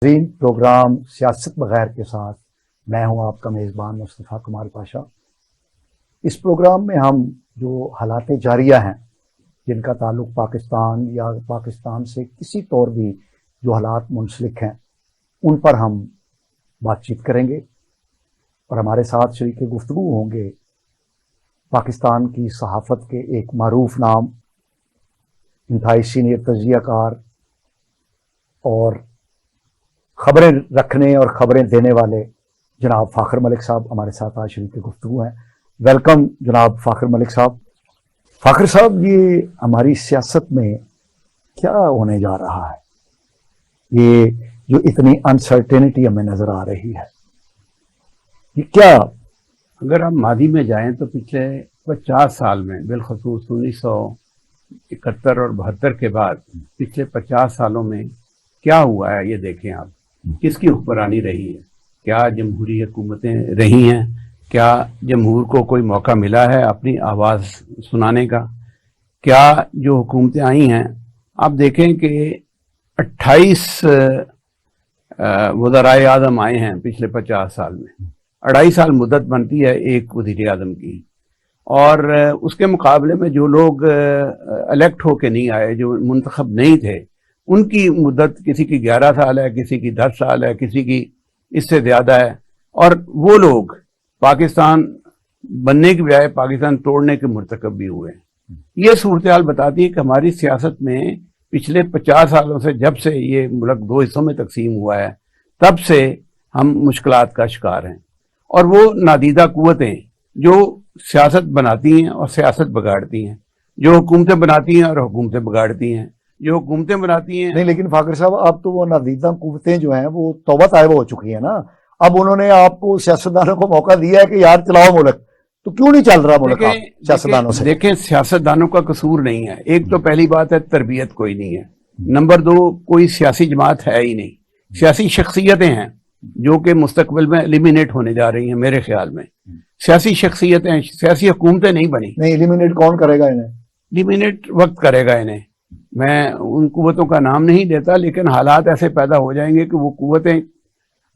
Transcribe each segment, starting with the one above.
Programme سیاست بغیر کے ساتھ میں ہوں آپ کا میزبان مصطفیٰ کمال پاشا۔ اس پروگرام میں ہم جو حالات جاریہ ہیں جن کا تعلق پاکستان یا پاکستان سے کسی طور بھی جو حالات منسلک ہیں ان پر ہم بات چیت کریں گے، اور ہمارے ساتھ شریک گفتگو ہوں گے پاکستان کی صحافت کے ایک معروف نام، انتہائی سینئر تجزیہ کار اور خبریں رکھنے اور خبریں دینے والے جناب فاخر ملک صاحب ہمارے ساتھ آج شریک گفتگو ہیں۔ ویلکم جناب فاخر ملک صاحب۔ فاخر صاحب، یہ ہماری سیاست میں کیا ہونے جا رہا ہے؟ یہ جو اتنی انسرٹینٹی ہمیں نظر آ رہی ہے، یہ کیا؟ اگر ہم ماضی میں جائیں تو پچھلے 50 سال میں، بالخصوص 1971 اور 72 کے بعد پچھلے 50 سالوں میں کیا ہوا ہے یہ دیکھیں آپ۔ کس کی حکمرانی رہی ہے؟ کیا جمہوری حکومتیں رہی ہیں؟ کیا جمہور کو کوئی موقع ملا ہے اپنی آواز سنانے کا؟ کیا جو حکومتیں آئی ہیں، آپ دیکھیں کہ 28 وزرائے اعظم آئے ہیں پچھلے 50 سال میں۔ 2.5 سال مدت بنتی ہے ایک وزیر اعظم کی، اور اس کے مقابلے میں جو لوگ الیکٹ ہو کے نہیں آئے، جو منتخب نہیں تھے، ان کی مدت کسی کی 11 سال ہے، کسی کی 10 سال ہے، کسی کی اس سے زیادہ ہے، اور وہ لوگ پاکستان بننے کی بجائے پاکستان توڑنے کے مرتکب بھی ہوئے ہیں۔ یہ صورتحال بتاتی ہے کہ ہماری سیاست میں پچھلے 50 سالوں سے، جب سے یہ ملک 2 حصوں میں تقسیم ہوا ہے، تب سے ہم مشکلات کا شکار ہیں، اور وہ نادیدہ قوتیں جو سیاست بناتی ہیں اور سیاست بگاڑتی ہیں، جو حکومتیں بناتی ہیں اور حکومتیں بگاڑتی ہیں، جو حکومتیں بناتی ہیں۔ نہیں، لیکن فاخر صاحب، اب تو وہ نادیدہ قوتیں جو ہیں وہ توبہ طائبہ ہو چکی ہیں نا۔ اب انہوں نے آپ کو سیاستدانوں کو موقع دیا ہے کہ یار چلاؤ ملک، تو کیوں نہیں چل رہا ملک سیاستدانوں سے؟ دیکھیں، سیاستدانوں کا قصور نہیں ہے۔ ایک تو پہلی بات ہے، تربیت کوئی نہیں ہے۔ نمبر 2، کوئی سیاسی جماعت ہے ہی نہیں۔ سیاسی شخصیتیں ہیں جو کہ مستقبل میں ایلیمینیٹ ہونے جا رہی ہیں میرے خیال میں۔ سیاسی شخصیتیں، سیاسی حکومتیں نہیں بنی۔ نہیں، ایلیمینیٹ کون کرے گا انہیں؟ ایلیمینیٹ وقت کرے گا انہیں۔ میں ان قوتوں کا نام نہیں دیتا، لیکن حالات ایسے پیدا ہو جائیں گے کہ وہ قوتیں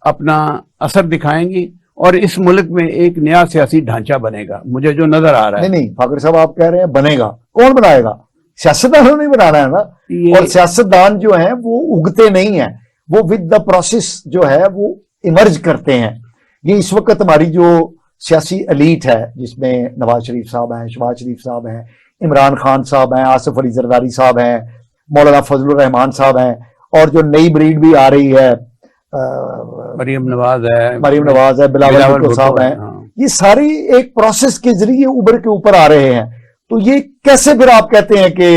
اپنا اثر دکھائیں گی، اور اس ملک میں ایک نیا سیاسی ڈھانچہ بنے گا، مجھے جو نظر آ رہا ہے۔ نہیں فاخر صاحب، آپ کہہ رہے ہیں بنے گا، کون بنائے گا؟ سیاستدانوں نے بنانا ہے نا۔ اور سیاستدان جو ہیں وہ اگتے نہیں ہیں، وہ ود دا پروسیس جو ہے وہ ایمرج کرتے ہیں۔ یہ اس وقت ہماری جو سیاسی ایلیٹ ہے، جس میں نواز شریف صاحب ہیں، شہباز شریف صاحب ہیں، عمران خان صاحب ہیں، آصف علی زرداری صاحب ہیں، مولانا فضل الرحمان صاحب ہیں، اور جو نئی بریڈ بھی آ رہی ہے، مریم نواز ہے، بلاول بھٹو صاحب ہیں، یہ ساری ایک پروسیس کے ذریعے ابھر کے اوپر آ رہے ہیں۔ تو یہ کیسے پھر آپ کہتے ہیں کہ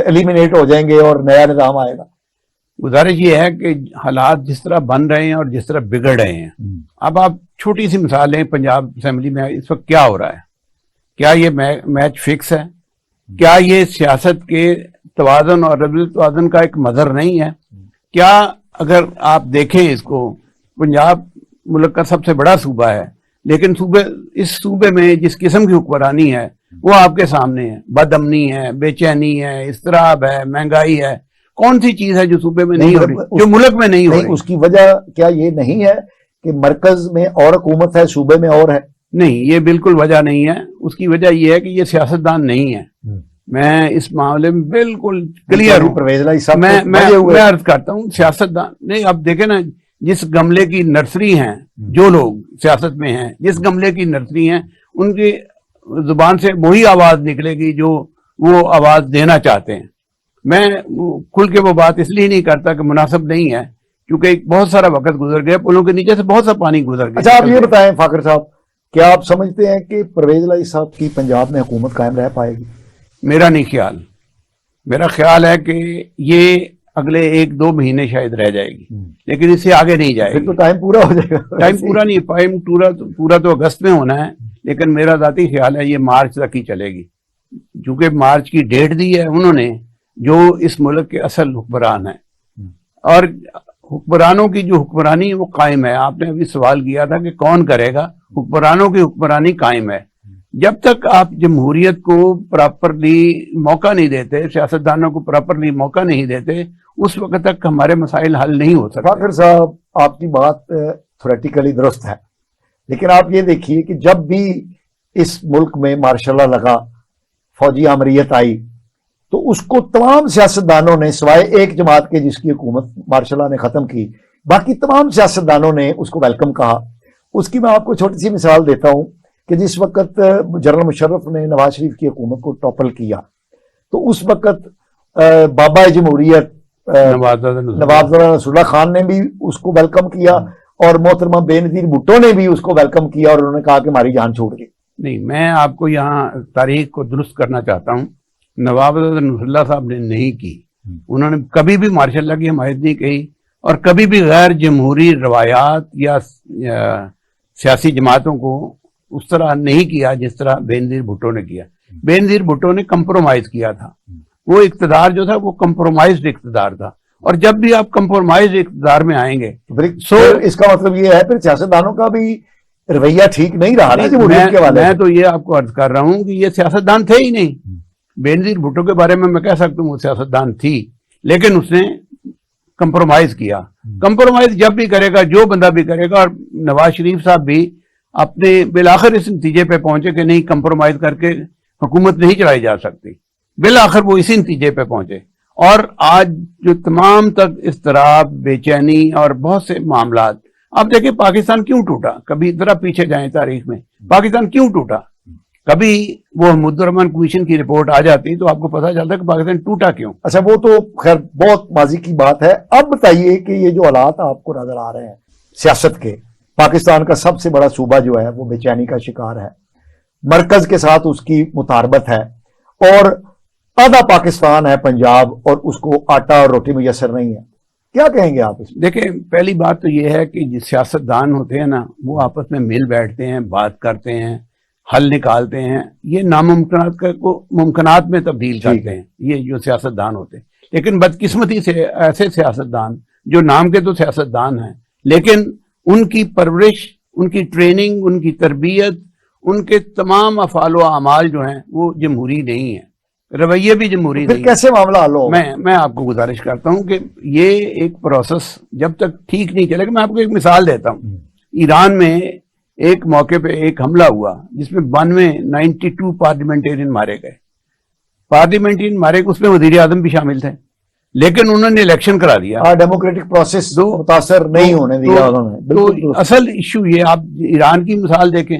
ایلیمینیٹ ہو جائیں گے اور نیا نظام آئے گا؟ گزارش یہ ہے کہ حالات جس طرح بن رہے ہیں اور جس طرح بگڑ رہے ہیں، اب آپ چھوٹی سی مثال لیں، پنجاب اسمبلی میں اس وقت کیا ہو رہا ہے؟ کیا یہ میچ فکس ہے؟ کیا یہ سیاست کے توازن اور عدم توازن کا ایک مظہر نہیں ہے؟ کیا اگر آپ دیکھیں اس کو، پنجاب ملک کا سب سے بڑا صوبہ ہے، لیکن اس صوبے میں جس قسم کی حکمرانی ہے وہ آپ کے سامنے ہے۔ بد امنی ہے، بے چینی ہے، اضطراب ہے، مہنگائی ہے۔ کون سی چیز ہے جو صوبے میں نہیں ہو رہی، جو ملک میں نہیں ہو رہی؟ اس کی وجہ کیا یہ نہیں ہے کہ مرکز میں اور حکومت ہے، صوبے میں اور ہے؟ نہیں، یہ بالکل وجہ نہیں ہے۔ اس کی وجہ یہ ہے کہ یہ سیاستدان نہیں ہے۔ میں اس معاملے میں بالکل کلیئر ہوں۔ میں عرض کرتا ہوں، سیاستدان نہیں۔ اب دیکھیں نا، جس گملے کی نرسری ہیں جو لوگ سیاست میں ہیں، جس گملے کی نرسری ہیں، ان کی زبان سے وہی آواز نکلے گی جو وہ آواز دینا چاہتے ہیں۔ میں کھل کے وہ بات اس لیے نہیں کرتا کہ مناسب نہیں ہے، کیونکہ بہت سارا وقت گزر گیا، پلوں کے نیچے سے بہت سا پانی گزر گیا۔ اچھا، آپ یہ بتائیں فاخر صاحب، کیا آپ سمجھتے ہیں کہ پرویز الہی صاحب کی پنجاب میں حکومت قائم رہ پائے گی؟ میرا نہیں خیال۔ میرا خیال ہے کہ یہ اگلے 1-2 مہینے شاید رہ جائے گی، لیکن اس سے آگے نہیں جائے گی۔ پھر تو ٹائم پورا ہو جائے گا۔ ٹائم پورا نہیں، پورا تو اگست میں ہونا ہے، لیکن میرا ذاتی خیال ہے یہ مارچ تک ہی چلے گی، کیونکہ مارچ کی ڈیٹ دی ہے انہوں نے، جو اس ملک کے اصل حکمران ہیں۔ اور حکمرانوں کی جو حکمرانی ہے وہ قائم ہے۔ آپ نے ابھی سوال کیا تھا کہ کون کرے گا، حکمرانوں کی حکمرانی قائم ہے۔ جب تک آپ جمہوریت کو پراپرلی موقع نہیں دیتے، سیاستدانوں کو پراپرلی موقع نہیں دیتے، اس وقت تک ہمارے مسائل حل نہیں ہو سکتے۔ فاخر صاحب آپ کی بات تھیوریٹیکلی درست ہے، لیکن آپ یہ دیکھیے کہ جب بھی اس ملک میں مارشاء اللہ لگا، فوجی آمریت آئی، تو اس کو تمام سیاستدانوں نے سوائے ایک جماعت کے جس کی حکومت مارشاء اللہ نے ختم کی، باقی تمام سیاستدانوں نے اس کو ویلکم کہا۔ اس کی میں آپ کو چھوٹی سی مثال دیتا ہوں کہ جس وقت جنرل مشرف نے نواز شریف کی حکومت کو ٹاپل کیا، تو اس وقت بابا جمہوریت نواب رسول اللہ خان نے بھی اس کو ویلکم کیا، اور محترمہ بے نظیر بھٹو نے بھی اس کو ویلکم کیا، اور انہوں نے کہا کہ ہماری جان چھوڑ گئی۔ نہیں، میں آپ کو یہاں تاریخ کو درست کرنا چاہتا ہوں۔ نواب رسول اللہ صاحب نے نہیں کی، انہوں نے کبھی بھی مارشاء اللہ کی حمایت نہیں کی، اور کبھی بھی غیر جمہوری روایات یا سیاسی جماعتوں کو اس طرح نہیں کیا جس طرح بے نظیر بھٹو نے کیا۔ بے نظیر بھٹو نے کمپرومائز کیا تھا، وہ اقتدار جو تھا وہ کمپرومائزڈ اقتدار تھا، اور جب بھی آپ کمپرومائزڈ اقتدار میں آئیں گے اس کا مطلب یہ ہے پھر سیاستدانوں کا بھی رویہ ٹھیک نہیں رہا نا جمہوریت کے حوالے سے۔ میں تو یہ آپ کو عرض کر رہا ہوں کہ یہ سیاستدان تھے ہی نہیں۔ بے نظیر بھٹو کے بارے میں کہہ سکتا ہوں وہ سیاستدان تھی، لیکن اس نے کمپرومائز کیا۔ کمپرومائز جب بھی کرے گا، جو بندہ بھی کرے گا، اور نواز شریف صاحب بھی اپنے بالآخر اس نتیجے پہ پہنچے کہ نہیں، کمپرومائز کر کے حکومت نہیں چلائی جا سکتی، بالآخر وہ اسی نتیجے پہ پہنچے۔ اور آج جو تمام تک اضطراب، بے چینی اور بہت سے معاملات، آپ دیکھیں پاکستان کیوں ٹوٹا، کبھی ذرا پیچھے جائیں تاریخ میں، پاکستان کیوں ٹوٹا؟ کبھی وہ محمود الرحمان کمیشن کی رپورٹ آ جاتی تو آپ کو پتا چلتا کہ پاکستان ٹوٹا کیوں۔ اچھا، وہ تو خیر بہت ماضی کی بات ہے۔ اب بتائیے کہ یہ جو حالات آپ کو نظر آ رہے ہیں سیاست کے، پاکستان کا سب سے بڑا صوبہ جو ہے وہ بے چینی کا شکار ہے، مرکز کے ساتھ اس کی مطاربت ہے، اور آدھا پاکستان ہے پنجاب، اور اس کو آٹا اور روٹی میسر نہیں ہے۔ کیا کہیں گے آپ اس میں؟ دیکھیں، پہلی بات تو یہ ہے کہ جو سیاستدان ہوتے ہیں نا، وہ آپس میں مل بیٹھتے ہیں، بات کرتے ہیں، حل نکالتے ہیں، یہ ناممکنات کو ممکنات میں تبدیل کرتے ہیں، یہ جو سیاستدان ہوتے ہیں۔ لیکن بدقسمتی سے ایسے سیاستدان جو نام کے تو سیاستدان ہیں، لیکن ان کی پرورش، ان کی ٹریننگ، ان کی تربیت، ان کے تمام افعال و اعمال جو ہیں وہ جمہوری نہیں ہیں، رویے بھی جمہوری نہیں ہیں۔ کیسے معاملہ حل ہو؟ میں آپ کو گزارش کرتا ہوں کہ یہ ایک پروسیس جب تک ٹھیک نہیں چلے گا۔ میں آپ کو ایک مثال دیتا ہوں۔ ایران میں ایک موقع پہ ایک حملہ ہوا جس میں 92 پارلیمنٹرین مارے گئے، پارلیمنٹرین مارے گئے، اس میں وزیر اعظم بھی شامل تھے، لیکن انہوں نے الیکشن کرا دیا۔ ڈیموکریٹک پروسیس متاثر نہیں ہونے دیا انہوں نے۔ تو اصل ایشو یہ، آپ ایران کی مثال دیکھیں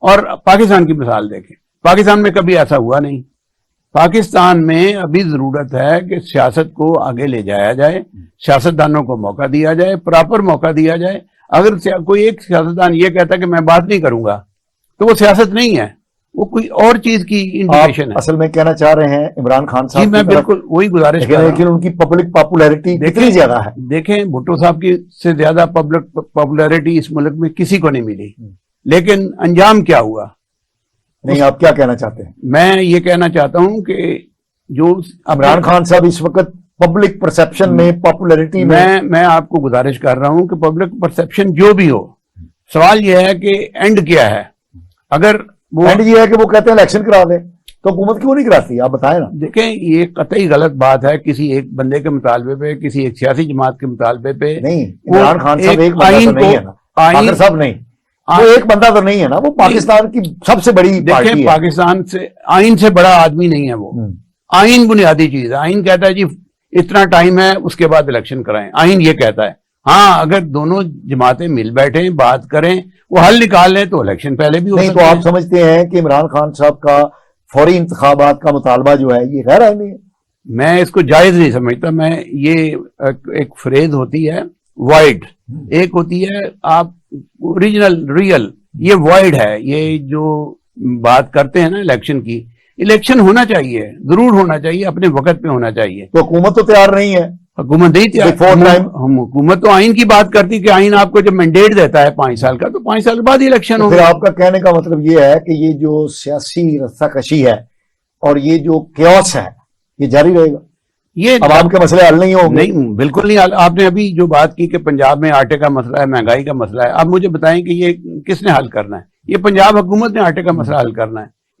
اور پاکستان کی مثال دیکھیں، پاکستان میں کبھی ایسا ہوا نہیں۔ پاکستان میں ابھی ضرورت ہے کہ سیاست کو آگے لے جایا جائے، سیاستدانوں کو موقع دیا جائے، پراپر موقع دیا جائے۔ اگر کوئی ایک سیاستدان یہ کہتا ہے کہ میں بات نہیں کروں گا تو وہ سیاست نہیں ہے، وہ کوئی اور چیز کی انڈیکیشن ہے۔ اصل میں کہنا چاہ رہے ہیں عمران خان صاحب، جی میں بالکل وہی گزارش کر رہا ہوں، لیکن ان کی پبلک پاپولیرٹی کتنی زیادہ ہے؟ دیکھیں بھٹو صاحب کی سے زیادہ پبلک پاپولیرٹی اس ملک میں کسی کو نہیں ملی، لیکن انجام کیا ہوا؟ نہیں، آپ کیا کہنا چاہتے ہیں؟ میں یہ کہنا چاہتا ہوں کہ جو عمران خان صاحب اس وقت پبلک پرسپشن میں، پاپولیرٹی میں آپ کو گزارش کر رہا ہوں کہ پبلک پرسپشن جو بھی ہو، سوال یہ ہے کہ اینڈ کیا ہے؟ اگر وہ اینڈ یہ ہے کہ وہ کہتے ہیں الیکشن کرا دیں، تو حکومت کیوں نہیں کراتی؟ آپ بتائیں نا۔ دیکھیں، یہ قطعی غلط بات ہے کسی ایک بندے کے مطالبے پہ، کسی ایک سیاسی جماعت کے مطالبے پہ نہیں۔ عمران خان صاحب ایک بندہ تو نہیں ہے نا، فاخر صاحب نہیں، وہ ایک بندہ تو نہیں ہے نا، وہ پاکستان کی سب سے بڑی پارٹی ہے۔ دیکھیں، پاکستان سے آئین سے بڑا آدمی نہیں ہے وہ، آئین بنیادی چیز ہے۔ آئین کہتا ہے جی اتنا ٹائم ہے، اس کے بعد الیکشن کرائیں، آئین یہ کہتا ہے۔ ہاں، اگر دونوں جماعتیں مل بیٹھیں، بات کریں، وہ حل نکال لیں تو الیکشن پہلے بھی ہو نہیں۔ تو آپ سمجھتے ہیں کہ عمران خان صاحب کا فوری انتخابات کا مطالبہ جو ہے یہ غیر آئینی ہے؟ میں اس کو جائز نہیں سمجھتا۔ میں یہ ایک فریز ہوتی ہے وائڈ، ایک ہوتی ہے آپ اوریجنل ریئل، یہ وائڈ ہے۔ یہ جو بات کرتے ہیں نا الیکشن کی، الیکشن ہونا چاہیے، ضرور ہونا چاہیے، اپنے وقت پہ ہونا چاہیے۔ تو حکومت تو تیار نہیں ہے، حکومت نہیں تیار۔ حکومت تو آئین کی بات کرتی کہ آئین آپ کو جب مینڈیٹ دیتا ہے 5 سال کا، تو 5 سال کے بعد الیکشن ہوگا۔ پھر آپ کا کہنے کا مطلب یہ ہے کہ یہ جو سیاسی رسہ کشی ہے اور یہ جو کیوس ہے یہ جاری رہے گا، یہ عوام کے مسئلے حل نہیں ہوں گے؟ نہیں، بالکل نہیں۔ آپ نے ابھی جو بات کی کہ پنجاب میں آٹے کا مسئلہ ہے، مہنگائی کا مسئلہ ہے، اب مجھے بتائیں کہ یہ کس نے حل کرنا ہے؟ یہ پنجاب حکومت نے آٹے کا مسئلہ حل کرنا ہے۔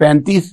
35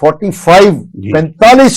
45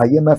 IMF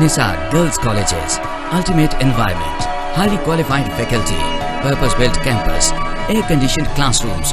Nisar Girls Colleges, ultimate environment, highly qualified faculty, purpose-built campus, air-conditioned classrooms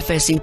FSc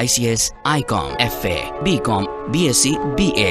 ICS, ICOM, FA, BCom, BSc, BA,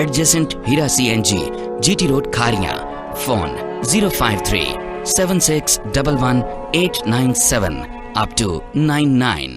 adjacent Hira CNG, GT Road, Khariya. Phone 053 7611 897 up to 99.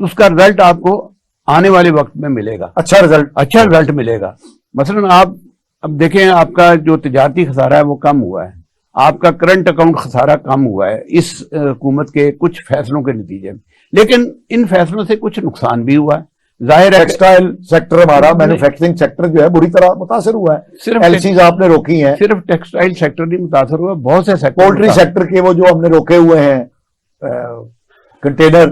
تو اس کا رزلٹ آپ کو آنے والے وقت میں ملے گا، اچھا رزلٹ ملے گا. مثلاً آپ اب دیکھیں آپ کا جو تجارتی خسارہ ہے وہ کم ہوا ہے، آپ کا کرنٹ اکاؤنٹ خسارہ کم ہوا ہے اس حکومت کے کچھ فیصلوں کے نتیجے میں، لیکن ان فیصلوں سے کچھ نقصان بھی ہوا ہے. ظاہر ہے ٹیکسٹائل سیکٹر ہمارا مینوفیکچرنگ سیکٹر جو ہے بری طرح متاثر ہوا ہے. صرف ایل سیز آپ نے روکی ہیں، صرف ٹیکسٹائل سیکٹر نہیں متاثر ہوا، بہت سے سیکٹر، پولٹری سیکٹر کے وہ جو ہم نے روکے ہوئے ہیں کنٹینر،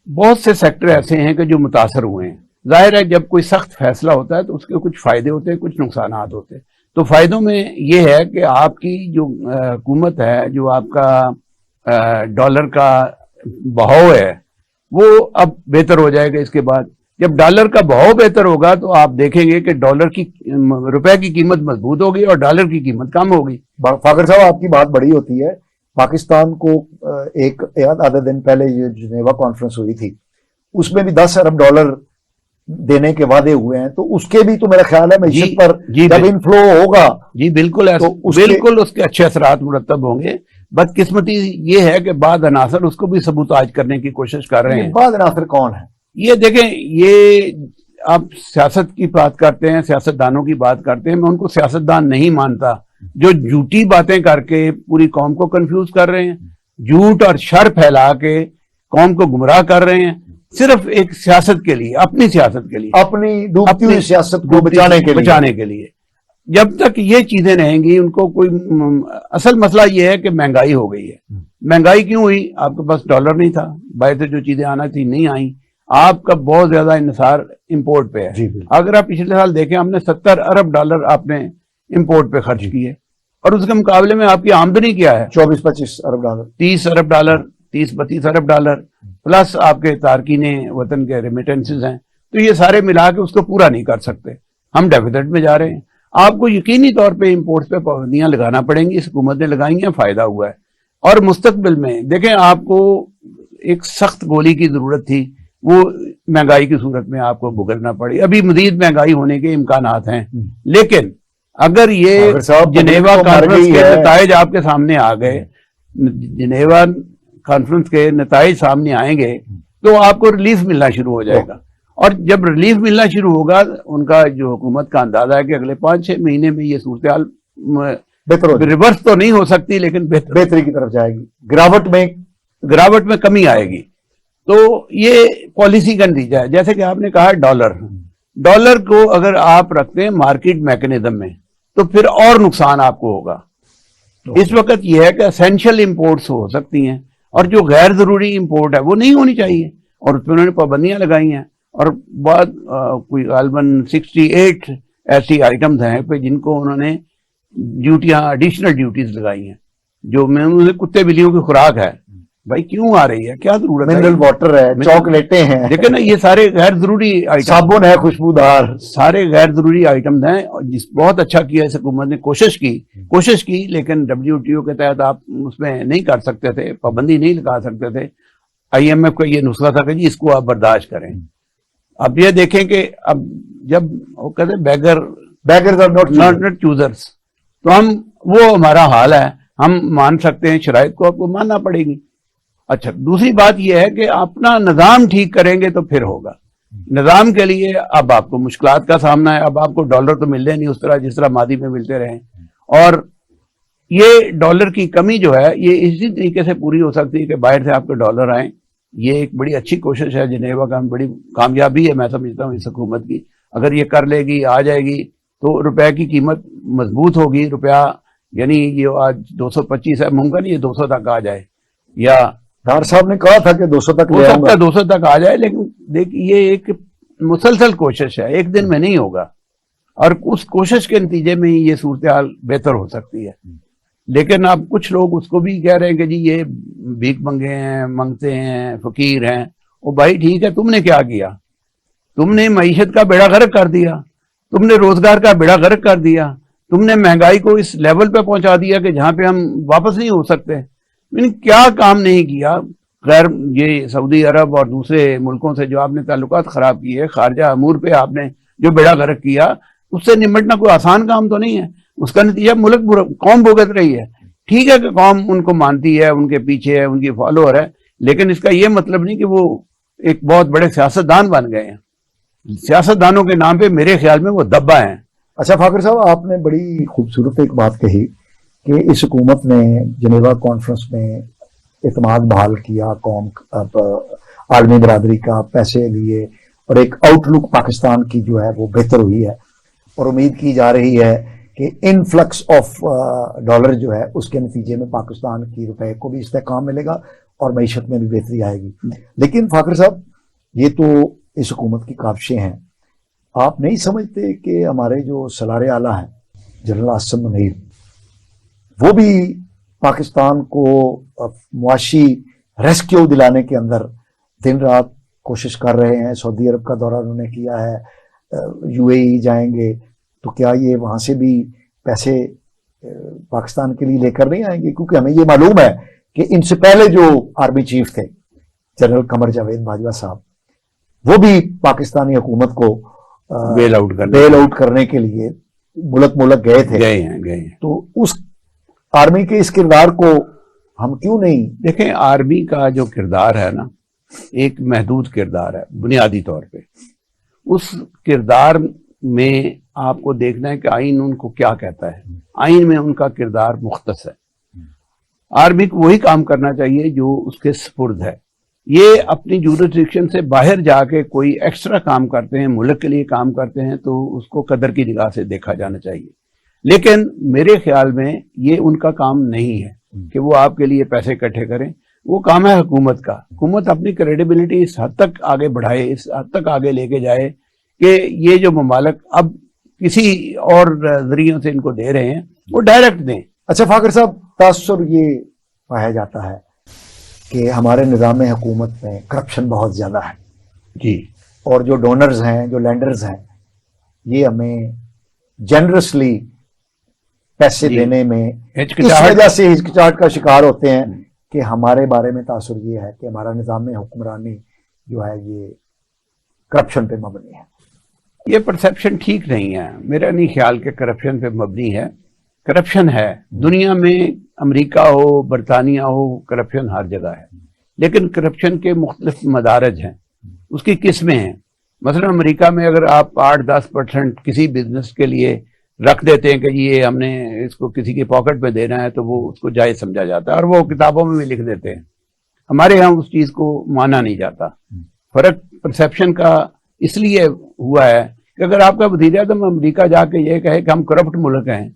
بہت سے سیکٹر ایسے ہیں کہ جو متاثر ہوئے ہیں. ظاہر ہے جب کوئی سخت فیصلہ ہوتا ہے تو اس کے کچھ فائدے ہوتے ہیں، کچھ نقصانات ہوتے ہیں. تو فائدوں میں یہ ہے کہ آپ کی جو حکومت ہے، جو آپ کا ڈالر کا بہاؤ ہے وہ اب بہتر ہو جائے گا. اس کے بعد جب ڈالر کا بہاؤ بہتر ہوگا تو آپ دیکھیں گے کہ روپے کی قیمت مضبوط ہوگی اور ڈالر کی قیمت کم ہوگی. فاخر صاحب آپ کی بات بڑی ہوتی ہے. پاکستان کو ایک آدھے دن پہلے یہ جنیوا کانفرنس ہوئی تھی، اس میں بھی 10 ارب ڈالر دینے کے وعدے ہوئے ہیں، تو اس کے بھی تو میرا خیال ہے معیشت پر جب انفلو ہوگا جی بالکل بالکل اس کے اچھے اثرات مرتب ہوں گے. بدقسمتی یہ ہے کہ بعض عناصر اس کو بھی سبوتاج کرنے کی کوشش کر رہے ہیں. بعض عناصر کون ہیں؟ یہ دیکھیں، یہ آپ سیاست کی بات کرتے ہیں، سیاست دانوں کی بات کرتے ہیں، میں ان کو سیاست دان نہیں مانتا جو جھوٹی باتیں کر کے پوری قوم کو کنفیوز کر رہے ہیں، جھوٹ اور شر پھیلا کے قوم کو گمراہ کر رہے ہیں، صرف ایک سیاست کے لیے، اپنی سیاست کے لیے، اپنی ڈوبتی ہوئی سیاست کو بچانے کے لیے. جب تک یہ چیزیں رہیں گی ان کو کوئی اصل مسئلہ یہ ہے کہ مہنگائی ہو گئی ہے. مہنگائی کیوں ہوئی؟ آپ کے پاس ڈالر نہیں تھا، باہر سے جو چیزیں آنا تھی نہیں آئیں، آپ کا بہت زیادہ انحصار امپورٹ پہ ہے. اگر آپ پچھلے سال دیکھیں ہم نے 70 ارب ڈالر آپ نے امپورٹ پہ خرچ کیے، اور اس کے مقابلے میں آپ کی آمدنی کیا ہے؟ 24-25 ارب ڈالر، 30 ارب ڈالر، 30-32 ارب ڈالر، پلس آپ کے تارکین وطن کے ریمیٹنسز ہیں. تو یہ سارے ملا کے اس کو پورا نہیں کر سکتے، ہم ڈیفیسٹ میں جا رہے ہیں. آپ کو یقینی طور پہ امپورٹس پہ پابندیاں لگانا پڑیں گی. اس حکومت نے لگائی ہیں، فائدہ ہوا ہے. اور مستقبل میں دیکھیں آپ کو ایک سخت گولی کی ضرورت تھی، وہ مہنگائی کی صورت میں آپ کو بھگتنا پڑی. ابھی مزید مہنگائی ہونے کے امکانات ہیں، لیکن اگر یہ جنیوا کانفرنس کے نتائج آپ کے سامنے آ گئے، جنیوا کانفرنس کے نتائج سامنے آئیں گے تو آپ کو ریلیف ملنا شروع ہو جائے گا. اور جب ریلیف ملنا شروع ہوگا، ان کا جو حکومت کا اندازہ ہے کہ اگلے 5-6 مہینے میں یہ صورتحال ریورس تو نہیں ہو سکتی لیکن بہتری کی طرف جائے گی، گراوٹ میں کمی آئے گی. تو یہ پالیسی کا نتیجہ ہے. جیسے کہ آپ نے کہا ڈالر کو اگر آپ رکھتے ہیں مارکیٹ میکنزم میں تو پھر اور نقصان آپ کو ہوگا. اس وقت یہ ہے کہ اسینشل امپورٹس ہو سکتی ہیں اور جو غیر ضروری امپورٹ ہے وہ نہیں ہونی چاہیے، اور اس پہ انہوں نے پابندیاں لگائی ہیں. اور بعد کوئی غالباً 68 ایسی آئٹمز ہیں پہ جن کو انہوں نے ڈیوٹیاں، ایڈیشنل ڈیوٹیز لگائی ہیں، جو میں کتے بلیوں کی خوراک ہے. بھائی کیوں آ رہی ہے؟ کیا ضرورت ہے؟ منرل واٹر ہے، چاکلیٹیں ہیں، دیکھیں نا یہ سارے غیر ضروری آئٹم، صابن ہے خوشبودار، سارے غیر ضروری آئٹمز ہیں. اور بہت اچھا کیا اس حکومت نے، کوشش کی لیکن WTO کے تحت آپ اس میں نہیں کر سکتے تھے، پابندی نہیں لگا سکتے تھے. IMF کا یہ نسخہ تھا کہ جی اس کو آپ برداشت کریں. اب یہ دیکھیں کہ اب جب وہ کہتے ہیں بیگرز آر ناٹ چوزرز، تو وہ ہمارا حال ہے، ہم مان سکتے ہیں، شرائط کو آپ کو ماننا پڑے گی. اچھا دوسری بات یہ ہے کہ اپنا نظام ٹھیک کریں گے تو پھر ہوگا. نظام کے لیے اب آپ کو مشکلات کا سامنا ہے. اب آپ کو ڈالر تو مل رہے نہیں اس طرح جس طرح ماضی میں ملتے رہے، اور یہ ڈالر کی کمی جو ہے یہ اسی طریقے سے پوری ہو سکتی ہے کہ باہر سے آپ کے ڈالر آئیں. یہ ایک بڑی اچھی کوشش ہے جنیوا کا، بڑی کامیابی ہے میں سمجھتا ہوں اس حکومت کی. اگر یہ کر لے گی، آ جائے گی، تو روپے کی قیمت مضبوط ہوگی. روپیہ یعنی یہ آج 225 ہے، ممکن یہ 200 تک آ جائے، یا ڈار صاحب نے کہا تھا کہ 200 تک ہو سکتا ہے 200 تک آ جائے. لیکن دیکھیے یہ ایک مسلسل کوشش ہے، ایک دن میں نہیں ہوگا، اور اس کوشش کے نتیجے میں ہی یہ صورتحال بہتر ہو سکتی ہے. لیکن اب کچھ لوگ اس کو بھی کہہ رہے ہیں کہ جی یہ بھیک منگے ہیں، منگتے ہیں، فقیر ہیں. وہ بھائی ٹھیک ہے، تم نے کیا کیا؟ تم نے معیشت کا بیڑا غرق کر دیا، تم نے روزگار کا بیڑا غرق کر دیا، تم نے مہنگائی کو اس لیول پہ پہنچا دیا کہ جہاں پہ ہم واپس نہیں ہو سکتے. کیا کام نہیں کیا؟ غیر یہ سعودی عرب اور دوسرے ملکوں سے جو آپ نے تعلقات خراب کیے، خارجہ امور پہ آپ نے جو بیڑا غرق کیا، اس سے نمٹنا کوئی آسان کام تو نہیں ہے. اس کا نتیجہ ملک قوم بھگت رہی ہے. ٹھیک ہے کہ قوم ان کو مانتی ہے، ان کے پیچھے ہے، ان کی فالوور ہے، لیکن اس کا یہ مطلب نہیں کہ وہ ایک بہت بڑے سیاستدان بن گئے ہیں. سیاستدانوں کے نام پہ میرے خیال میں وہ دبا ہیں. اچھا فاخر صاحب، آپ نے بڑی خوبصورت ایک بات کہی کہ اس حکومت نے جنیوا کانفرنس میں اعتماد بحال کیا قوم عالمی برادری کا، پیسے لیے، اور ایک آؤٹ لک پاکستان کی جو ہے وہ بہتر ہوئی ہے، اور امید کی جا رہی ہے کہ انفلکس آف ڈالر جو ہے اس کے نتیجے میں پاکستان کی روپے کو بھی استحکام ملے گا اور معیشت میں بھی بہتری آئے گی. لیکن فاخر صاحب، یہ تو اس حکومت کی کاوشیں ہیں. آپ نہیں سمجھتے کہ ہمارے جو سالار اعلیٰ ہیں جنرل عاصم منیر، وہ بھی پاکستان کو معاشی ریسکیو دلانے کے اندر دن رات کوشش کر رہے ہیں؟ سعودی عرب کا دورہ انہوں نے کیا ہے، یو اے ای جائیں گے، تو کیا یہ وہاں سے بھی پیسے پاکستان کے لیے لے کر نہیں آئیں گے؟ کیونکہ ہمیں یہ معلوم ہے کہ ان سے پہلے جو آرمی چیف تھے جنرل قمر جاوید باجوہ صاحب، وہ بھی پاکستانی حکومت کو بیل آؤٹ کرنے کے لیے ملک گئے تھے. گئے ہیں. تو اس آرمی کے اس کردار کو ہم کیوں نہیں دیکھیں؟ آرمی کا جو کردار ہے نا، ایک محدود کردار ہے بنیادی طور پہ. اس کردار میں آپ کو دیکھنا ہے کہ آئین ان کو کیا کہتا ہے. آئین میں ان کا کردار مختص ہے. آرمی کو وہی کام کرنا چاہیے جو اس کے سپرد ہے. یہ اپنی جورسڈکشن سے باہر جا کے کوئی ایکسٹرا کام کرتے ہیں، ملک کے لیے کام کرتے ہیں، تو اس کو قدر کی نگاہ سے دیکھا جانا چاہیے. لیکن میرے خیال میں یہ ان کا کام نہیں ہے کہ وہ آپ کے لیے پیسے اکٹھے کریں. وہ کام ہے حکومت کا. حکومت اپنی کریڈیبلٹی اس حد تک آگے بڑھائے، اس حد تک آگے لے کے جائے کہ یہ جو ممالک اب کسی اور ذریعوں سے ان کو دے رہے ہیں وہ ڈائریکٹ دیں. اچھا فاخر صاحب، تاثر یہ پایا جاتا ہے کہ ہمارے نظام حکومت میں کرپشن بہت زیادہ ہے جی، اور جو ڈونرز ہیں، جو لینڈرز ہیں، یہ ہمیں جنرسلی پیسے دینے میں اس وجہ سے ہچکچاہٹ کا شکار ہوتے ہیں کہ ہمارے بارے میں تاثر یہ ہے کہ ہمارا نظام حکمرانی جو ہے یہ کرپشن پہ مبنی ہے. یہ پرسیپشن ٹھیک نہیں ہے. میرا نہیں خیال کہ کرپشن پہ مبنی ہے. کرپشن ہے دنیا میں، امریکہ ہو، برطانیہ ہو، کرپشن ہر جگہ ہے. لیکن کرپشن کے مختلف مدارج ہیں، اس کی قسمیں ہیں. مثلا امریکہ میں اگر آپ 8-10% کسی بزنس کے لیے رکھ دیتے ہیں کہ یہ ہم نے اس کو کسی کی پاکٹ میں دینا ہے، تو وہ اس کو جائز سمجھا جاتا ہے اور وہ کتابوں میں بھی لکھ دیتے ہیں. ہمارے ہاں اس چیز کو مانا نہیں جاتا. فرق پرسیپشن کا اس لیے ہوا ہے کہ اگر آپ کا وزیر اعظم امریکہ جا کے یہ کہے کہ ہم کرپٹ ملک ہیں،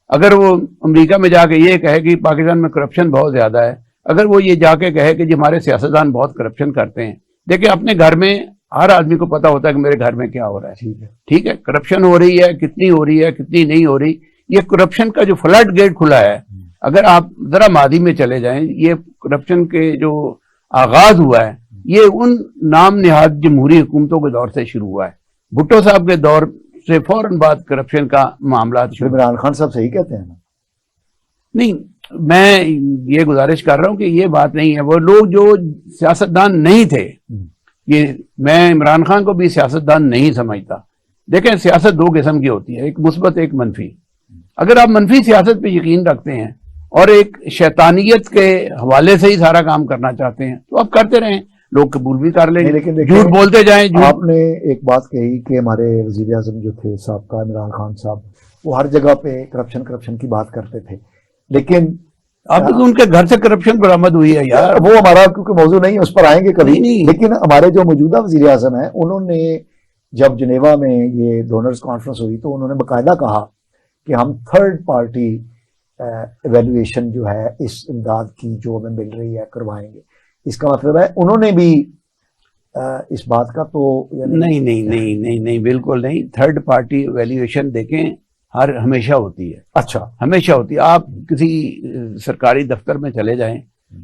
اگر وہ امریکہ میں جا کے یہ کہے کہ پاکستان میں کرپشن بہت زیادہ ہے، اگر وہ یہ جا کے کہے کہ جی ہمارے سیاستدان بہت کرپشن کرتے ہیں، دیکھیں اپنے گھر میں ہر آدمی کو پتا ہوتا ہے کہ میرے گھر میں کیا ہو رہا ہے. ٹھیک ہے، کرپشن ہو رہی ہے، کتنی ہو رہی ہے، کتنی نہیں ہو رہی. یہ کرپشن کا جو فلڈ گیٹ کھلا ہے، اگر آپ ذرا ماضی میں چلے جائیں، یہ کرپشن کے جو آغاز ہوا ہے یہ ان نام نہاد جمہوری حکومتوں کے دور سے شروع ہوا ہے. بھٹو صاحب کے دور سے فوراً بعد کرپشن کا معاملات شروع. عمران خان صاحب صحیح کہتے ہیں نا؟ نہیں، میں یہ گزارش کر رہا ہوں کہ یہ بات نہیں ہے. وہ لوگ جو سیاستدان نہیں تھے، یہ میں عمران خان کو بھی سیاستدان نہیں سمجھتا. دیکھیں سیاست دو قسم کی ہوتی ہے، ایک مثبت ایک منفی. اگر آپ منفی سیاست پہ یقین رکھتے ہیں اور ایک شیطانیت کے حوالے سے ہی سارا کام کرنا چاہتے ہیں تو آپ کرتے رہیں، لوگ قبول بھی کر لیں گے. لیکن جھوٹ بولتے جائیں. آپ نے ایک بات کہی کہ ہمارے وزیر اعظم جو تھے سابقہ عمران خان صاحب، وہ ہر جگہ پہ کرپشن کی بات کرتے تھے. لیکن اب ان کے گھر سے کرپشن برآمد ہوئی ہے یار. وہ ہمارا کیونکہ موضوع نہیں ہے، اس پر آئیں گے کبھی. نہیں. لیکن ہمارے جو موجودہ وزیر اعظم ہیں، انہوں نے جب جنیوا میں یہ ڈونرز کانفرنس ہوئی تو انہوں نے باقاعدہ کہا کہ ہم تھرڈ پارٹی ایویلویشن جو ہے اس امداد کی جو ہمیں مل رہی ہے کروائیں گے. اس کا مطلب ہے انہوں نے بھی اس بات کا تو نہیں بالکل نہیں. تھرڈ پارٹی ایویلویشن دیکھیں ہمیشہ ہوتی ہے. اچھا، ہمیشہ ہوتی ہے. آپ کسی سرکاری دفتر میں چلے جائیں،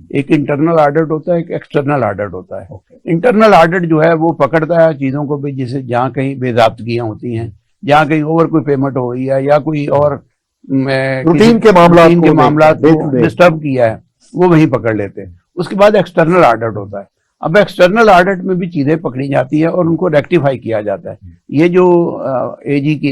ایک انٹرنل آڈٹ ہوتا ہے، ایک ایکسٹرنل آڈٹ ہوتا ہے. انٹرنل آڈٹ جو ہے وہ پکڑتا ہے چیزوں کو بھی، جسے جہاں کہیں بے ضابطگیاں ہوتی ہیں، جہاں کہیں اوور کوئی پیمنٹ ہو گئی ہے یا کوئی اور روٹین کے معاملات کو ڈسٹرب کیا ہے، وہ وہیں پکڑ لیتے ہیں. اس کے بعد ایکسٹرنل آڈٹ ہوتا ہے. اب ایکسٹرنل آڈٹ میں بھی چیزیں پکڑی جاتی ہیں اور ان کو ریکٹیفائی کیا جاتا ہے. یہ جو اے جی کی